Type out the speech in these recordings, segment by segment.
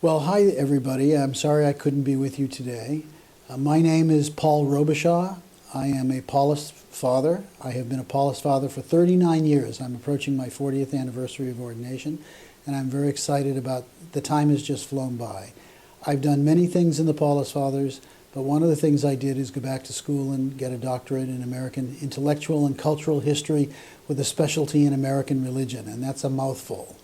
Well, hi everybody. I'm sorry I couldn't be with you today. My name is Paul Robichaud. I am a Paulist father. I have been a Paulist father for 39 years. I'm approaching my 40th anniversary of ordination, and I'm very excited about the time has just flown by. I've done many things in the Paulist Fathers, but one of the things I did is go back to school and get a doctorate in American intellectual and cultural history with a specialty in American religion, and that's a mouthful.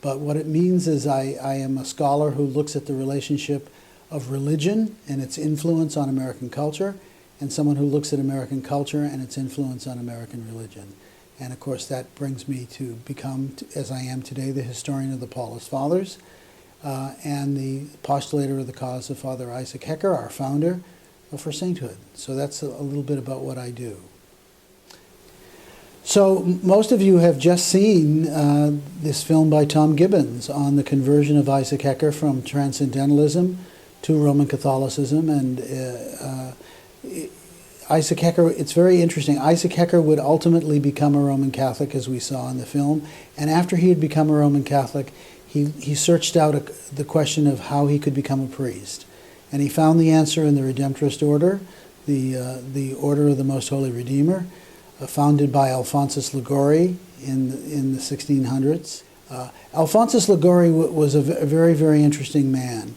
But what it means is I am a scholar who looks at the relationship of religion and its influence on American culture, and someone who looks at American culture and its influence on American religion. And of course that brings me to become, as I am today, the historian of the Paulist Fathers, and the postulator of the cause of Father Isaac Hecker, our founder, for sainthood. So that's a little bit about what I do. So most of you have just seen this film by Tom Gibbons on the conversion of Isaac Hecker from Transcendentalism to Roman Catholicism. And Isaac Hecker, it's very interesting. Isaac Hecker would ultimately become a Roman Catholic, as we saw in the film. And after he had become a Roman Catholic, he searched out the question of how he could become a priest. And he found the answer in the Redemptorist order, the Order of the Most Holy Redeemer, founded by Alphonsus Liguori in the 1600s. Alphonsus Liguori was a very, very interesting man.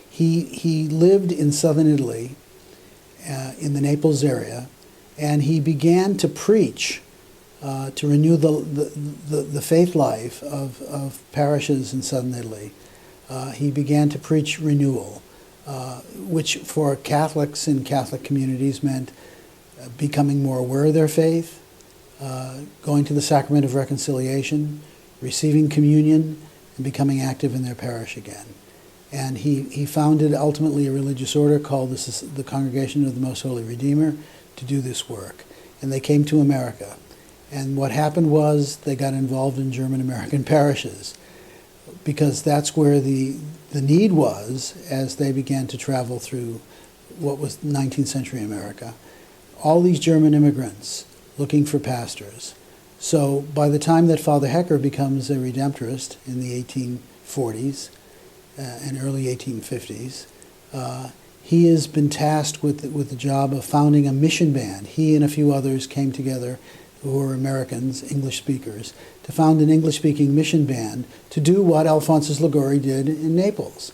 He lived in southern Italy, in the Naples area, and he began to preach to renew the faith life of parishes in southern Italy. He began to preach renewal, which for Catholics in Catholic communities meant becoming more aware of their faith, going to the sacrament of reconciliation, receiving communion, and becoming active in their parish again. And he founded ultimately a religious order called the Congregation of the Most Holy Redeemer to do this work. And they came to America. And what happened was they got involved in German-American parishes, because that's where the need was as they began to travel through what was 19th century America. All these German immigrants looking for pastors. So by the time that Father Hecker becomes a Redemptorist in the 1840s and early 1850s, he has been tasked with the job of founding a mission band. He and a few others came together who were Americans, English speakers, to found an English-speaking mission band to do what Alphonsus Liguori did in Naples.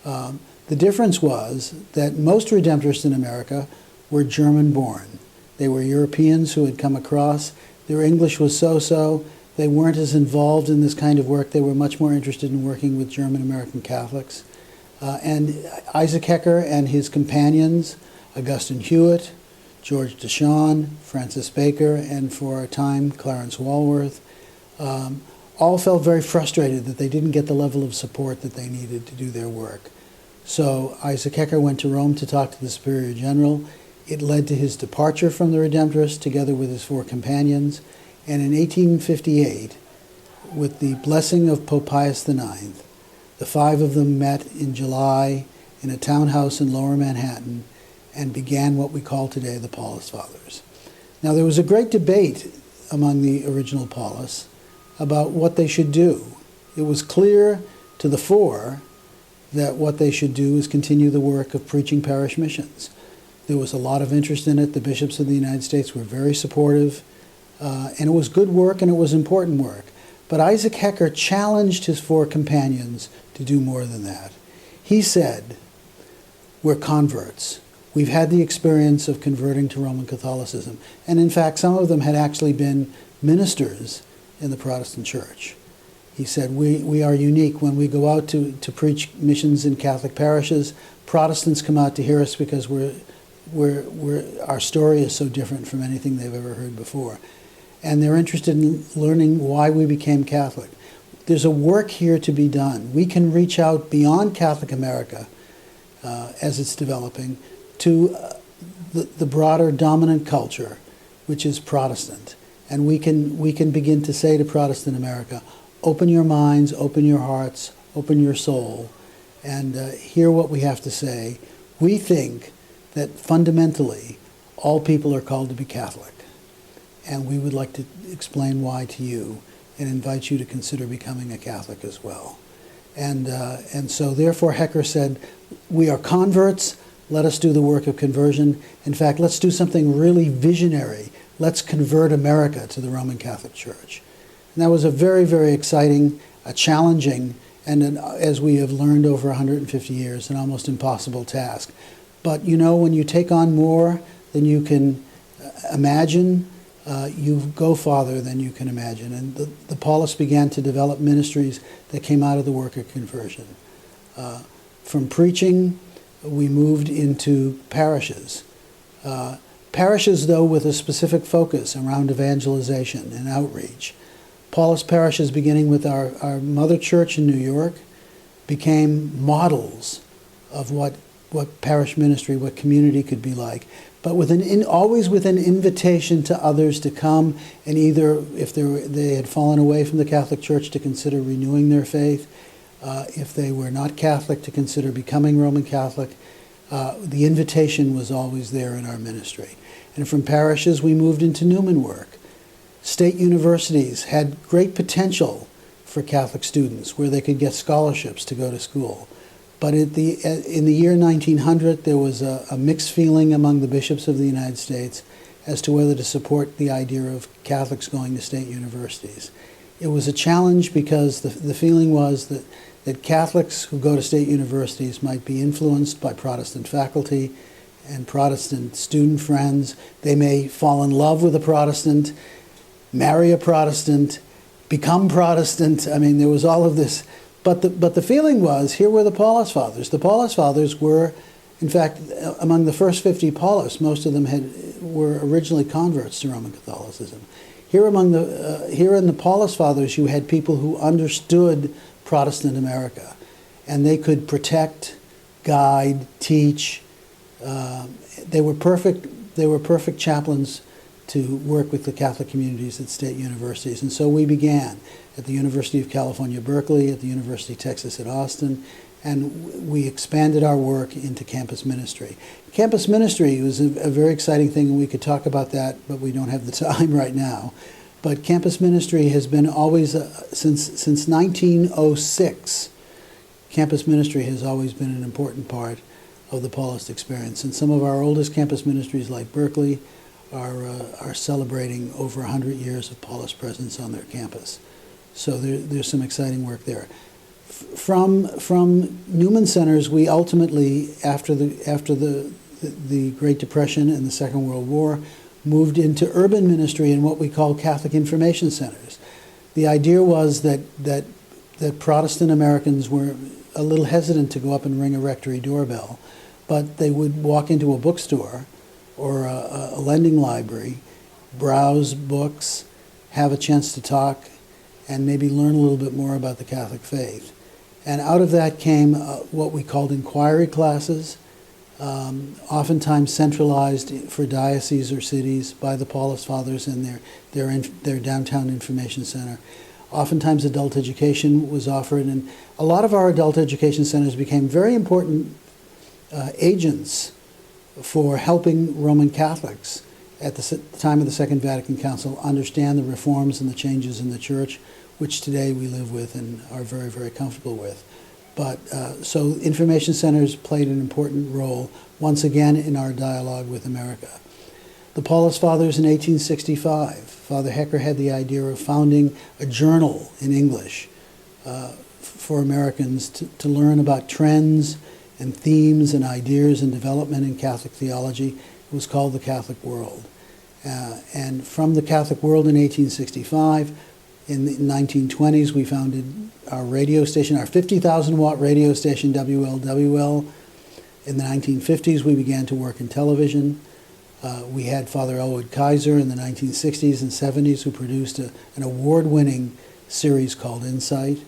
The difference was that most Redemptorists in America were German-born. They were Europeans who had come across. Their English was so-so. They weren't as involved in this kind of work. They were much more interested in working with German-American Catholics. And Isaac Hecker and his companions, Augustine Hewitt, George DeShawn, Francis Baker, and for a time Clarence Walworth, all felt very frustrated that they didn't get the level of support that they needed to do their work. So Isaac Hecker went to Rome to talk to the Superior General. It led to his departure from the Redemptorists together with his four companions. And in 1858, with the blessing of Pope Pius IX, the five of them met in July in a townhouse in Lower Manhattan and began what we call today the Paulist Fathers. Now there was a great debate among the original Paulists about what they should do. It was clear to the four that what they should do is continue the work of preaching parish missions. There was a lot of interest in it. The bishops of the United States were very supportive, and it was good work and it was important work. But Isaac Hecker challenged his four companions to do more than that. He said, we're converts. We've had the experience of converting to Roman Catholicism. And in fact, some of them had actually been ministers in the Protestant Church. He said, we are unique. When we go out to preach missions in Catholic parishes, Protestants come out to hear us because our story is so different from anything they've ever heard before. And they're interested in learning why we became Catholic. There's a work here to be done. We can reach out beyond Catholic America as it's developing to the broader dominant culture, which is Protestant. And we can begin to say to Protestant America, open your minds, open your hearts, open your soul, and hear what we have to say. We think that fundamentally all people are called to be Catholic. And we would like to explain why to you and invite you to consider becoming a Catholic as well. And so therefore Hecker said, we are converts, let us do the work of conversion. In fact, let's do something really visionary. Let's convert America to the Roman Catholic Church. And that was a very, very exciting, challenging, and as we have learned over 150 years, an almost impossible task. But you know, when you take on more than you can imagine, you go farther than you can imagine. And the Paulists began to develop ministries that came out of the work of conversion. From preaching, we moved into parishes. Parishes, though, with a specific focus around evangelization and outreach. Paulist parishes, beginning with our mother church in New York, became models of what parish ministry, what community could be like. But always with an invitation to others to come and either, if they had fallen away from the Catholic Church, to consider renewing their faith. If they were not Catholic, to consider becoming Roman Catholic. The invitation was always there in our ministry. And from parishes, we moved into Newman work. State universities had great potential for Catholic students, where they could get scholarships to go to school. But in the year 1900, there was a mixed feeling among the bishops of the United States as to whether to support the idea of Catholics going to state universities. It was a challenge because the feeling was that Catholics who go to state universities might be influenced by Protestant faculty and Protestant student friends. They may fall in love with a Protestant, marry a Protestant, become Protestant. I mean, there was all of this. But the feeling was, here were the Paulist Fathers. The Paulist Fathers were, in fact, among the first 50 Paulists, most of them were originally converts to Roman Catholicism. Here in the Paulist Fathers, you had people who understood Protestant America, and they could protect, guide, teach. They were perfect chaplains to work with the Catholic communities at state universities. And so we began at the University of California, Berkeley, at the University of Texas at Austin, and we expanded our work into campus ministry. Campus ministry was a very exciting thing, and we could talk about that, but we don't have the time right now. But campus ministry has been always, since 1906, campus ministry has always been an important part of the Paulist experience. And some of our oldest campus ministries, like Berkeley, are celebrating over 100 years of Paulist presence on their campus. So there's some exciting work there. From Newman Centers, we ultimately, after the Great Depression and the Second World War, moved into urban ministry in what we call Catholic Information Centers. The idea was that Protestant Americans were a little hesitant to go up and ring a rectory doorbell, but they would walk into a bookstore or a lending library, browse books, have a chance to talk, and maybe learn a little bit more about the Catholic faith. And out of that came what we called inquiry classes, oftentimes centralized for dioceses or cities by the Paulist Fathers and their downtown information center. Oftentimes adult education was offered, and a lot of our adult education centers became very important agents for helping Roman Catholics at the time of the Second Vatican Council understand the reforms and the changes in the Church, which today we live with and are very, very comfortable with. But so information centers played an important role, once again, in our dialogue with America. The Paulist Fathers in 1865, Father Hecker had the idea of founding a journal in English for Americans to learn about trends and themes and ideas and development in Catholic theology. It was called The Catholic World. And from The Catholic World in 1865, in the 1920s, we founded our radio station, our 50,000-watt radio station, WLWL. In the 1950s, we began to work in television. We had Father Elwood Kaiser in the 1960s and 70s, who produced an award-winning series called Insight,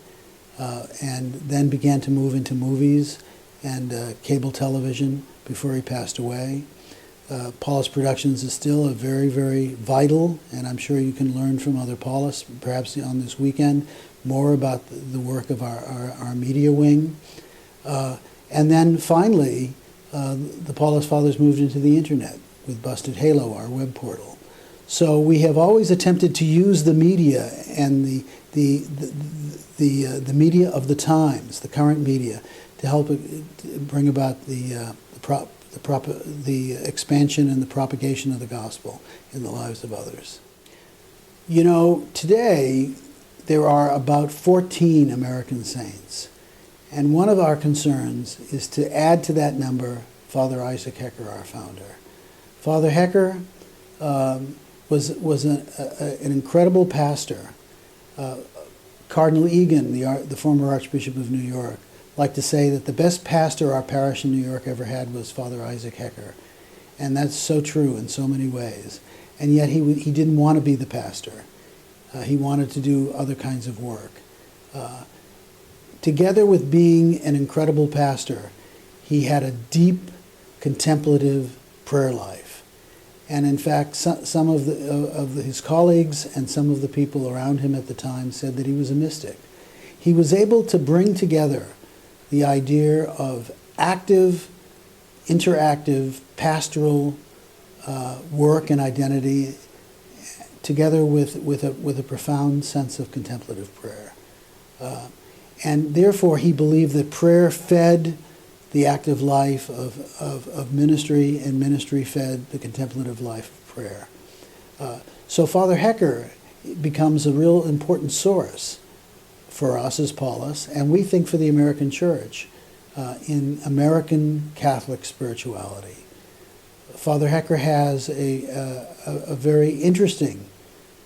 and then began to move into movies and cable television before he passed away. Paulist Productions is still a very, very vital, and I'm sure you can learn from other Paulists, perhaps on this weekend, more about the work of our media wing. And then finally, the Paulist Fathers moved into the internet with Busted Halo, our web portal. So we have always attempted to use the media and the media of the times, the current media, to help bring about the expansion and the propagation of the gospel in the lives of others. You know, today there are about 14 American saints, and one of our concerns is to add to that number Father Isaac Hecker, our founder. Father Hecker was an incredible pastor. Cardinal Egan, the former Archbishop of New York, liked to say that the best pastor our parish in New York ever had was Father Isaac Hecker. And that's so true in so many ways. And yet he didn't want to be the pastor. He wanted to do other kinds of work. Together with being an incredible pastor, he had a deep contemplative prayer life. And in fact, some of his colleagues and some of the people around him at the time said that he was a mystic. He was able to bring together the idea of active, interactive, pastoral work and identity together with a profound sense of contemplative prayer. And therefore, he believed that prayer fed the active life of ministry, and ministry fed the contemplative life of prayer. So Father Hecker becomes a real important source for us as Paulus, and we think for the American Church in American Catholic spirituality. Father Hecker has a very interesting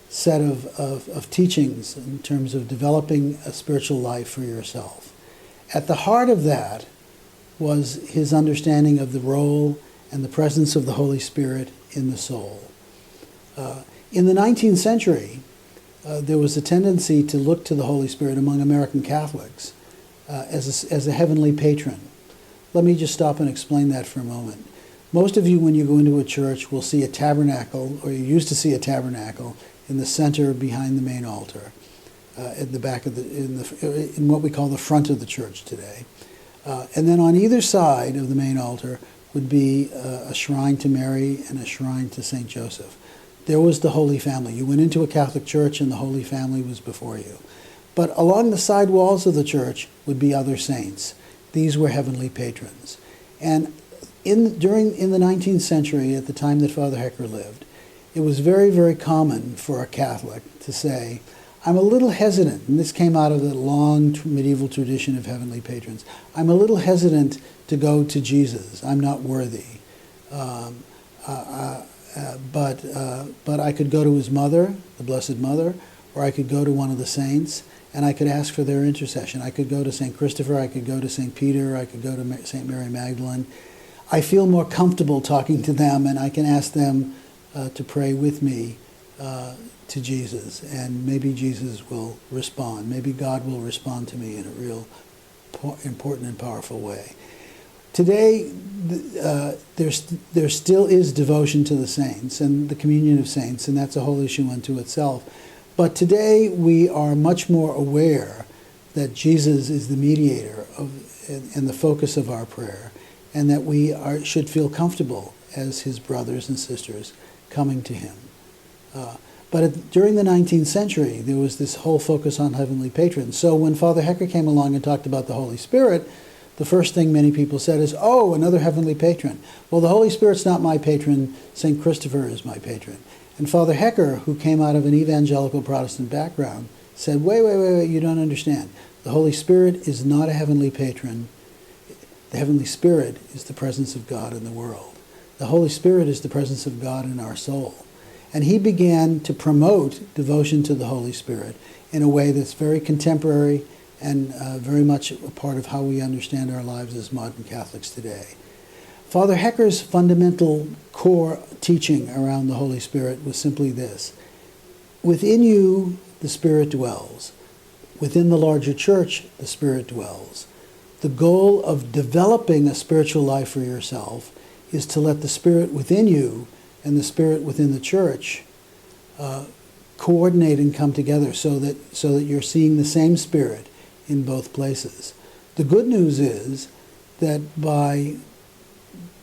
set of teachings in terms of developing a spiritual life for yourself. At the heart of that was his understanding of the role and the presence of the Holy Spirit in the soul. In the 19th century, there was a tendency to look to the Holy Spirit among American Catholics as a heavenly patron. Let me just stop and explain that for a moment. Most of you, when you go into a church, will see a tabernacle, or you used to see a tabernacle, in the center behind the main altar, at the back of in what we call the front of the church today. And then on either side of the main altar would be a shrine to Mary and a shrine to St. Joseph. There was the Holy Family. You went into a Catholic church and the Holy Family was before you. But along the side walls of the church would be other saints. These were heavenly patrons. And in the 19th century, at the time that Father Hecker lived, it was very, very common for a Catholic to say, I'm a little hesitant, and this came out of the long medieval tradition of heavenly patrons, I'm a little hesitant to go to Jesus. I'm not worthy. But I could go to his mother, the Blessed Mother, or I could go to one of the saints, and I could ask for their intercession. I could go to St. Christopher, I could go to St. Peter, I could go to St. Mary Magdalene. I feel more comfortable talking to them, and I can ask them to pray with me to Jesus, and maybe Jesus will respond. Maybe God will respond to me in a real important and powerful way. Today, there still is devotion to the saints and the communion of saints, and that's a whole issue unto itself. But today, we are much more aware that Jesus is the mediator and the focus of our prayer, and that we should feel comfortable as his brothers and sisters coming to him. But during the 19th century, there was this whole focus on heavenly patrons. So when Father Hecker came along and talked about the Holy Spirit, the first thing many people said is, oh, another heavenly patron. Well, the Holy Spirit's not my patron. St. Christopher is my patron. And Father Hecker, who came out of an evangelical Protestant background, said, wait, you don't understand. The Holy Spirit is not a heavenly patron. The Heavenly Spirit is the presence of God in the world. The Holy Spirit is the presence of God in our soul. And he began to promote devotion to the Holy Spirit in a way that's very contemporary and very much a part of how we understand our lives as modern Catholics today. Father Hecker's fundamental core teaching around the Holy Spirit was simply this: within you, the Spirit dwells. Within the larger church, the Spirit dwells. The goal of developing a spiritual life for yourself is to let the Spirit within you and the Spirit within the church coordinate and come together so that you're seeing the same Spirit in both places. The good news is that by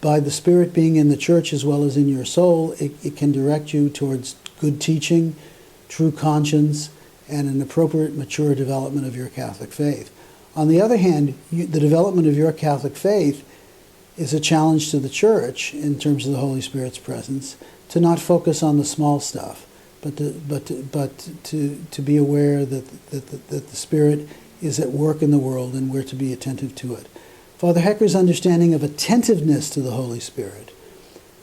by the Spirit being in the church as well as in your soul, it can direct you towards good teaching, true conscience, and an appropriate, mature development of your Catholic faith. On the other hand, the development of your Catholic faith is a challenge to the church in terms of the Holy Spirit's presence, to not focus on the small stuff, but to be aware that the Spirit is at work in the world and we're to be attentive to it. Father Hecker's understanding of attentiveness to the Holy Spirit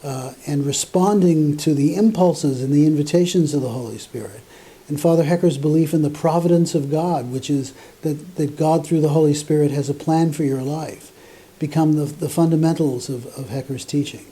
and responding to the impulses and the invitations of the Holy Spirit, and Father Hecker's belief in the providence of God, which is that God through the Holy Spirit has a plan for your life, become the fundamentals of Hecker's teaching.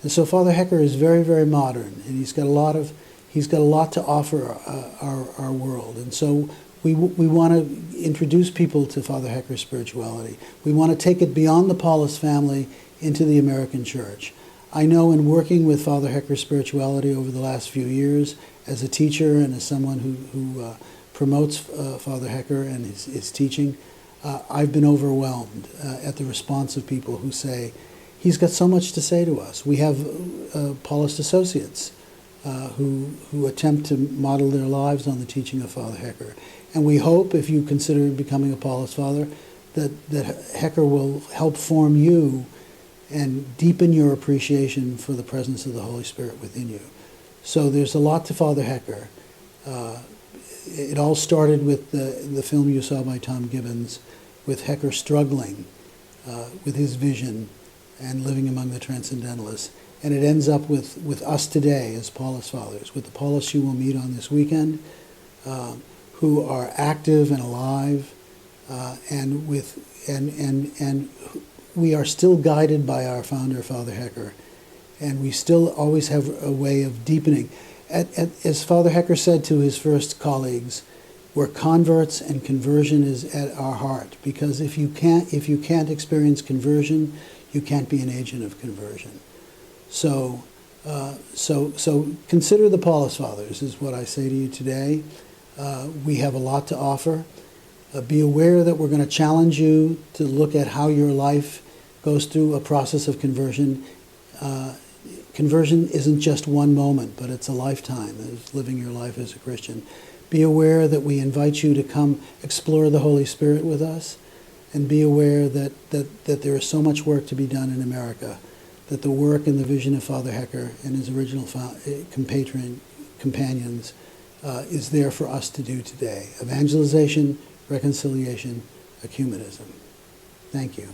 And so Father Hecker is very, very modern, and he's got a lot to offer our world. And so we want to introduce people to Father Hecker's spirituality. We want to take it beyond the Paulist family into the American church. I know in working with Father Hecker's spirituality over the last few years, as a teacher and as someone who promotes Father Hecker and his teaching, I've been overwhelmed at the response of people who say, he's got so much to say to us. We have Paulist associates who attempt to model their lives on the teaching of Father Hecker. And we hope, if you consider becoming a Paulist father, that Hecker will help form you and deepen your appreciation for the presence of the Holy Spirit within you. So there's a lot to Father Hecker. It all started with the film you saw by Tom Gibbons, with Hecker struggling with his vision and living among the transcendentalists. And it ends up with us today as Paulist fathers, with the Paulists you will meet on this weekend, who are active and alive, and we are still guided by our founder, Father Hecker, and we still always have a way of deepening. As Father Hecker said to his first colleagues, we're converts and conversion is at our heart, because if you can't experience conversion, you can't be an agent of conversion. So consider the Paulist Fathers is what I say to you today. We have a lot to offer. Be aware that we're going to challenge you to look at how your life goes through a process of conversion. Conversion isn't just one moment, but it's a lifetime of living your life as a Christian. Be aware that we invite you to come explore the Holy Spirit with us, and be aware that there is so much work to be done in America, that the work and the vision of Father Hecker and his original companions is there for us to do today. Evangelization, reconciliation, ecumenism. Thank you.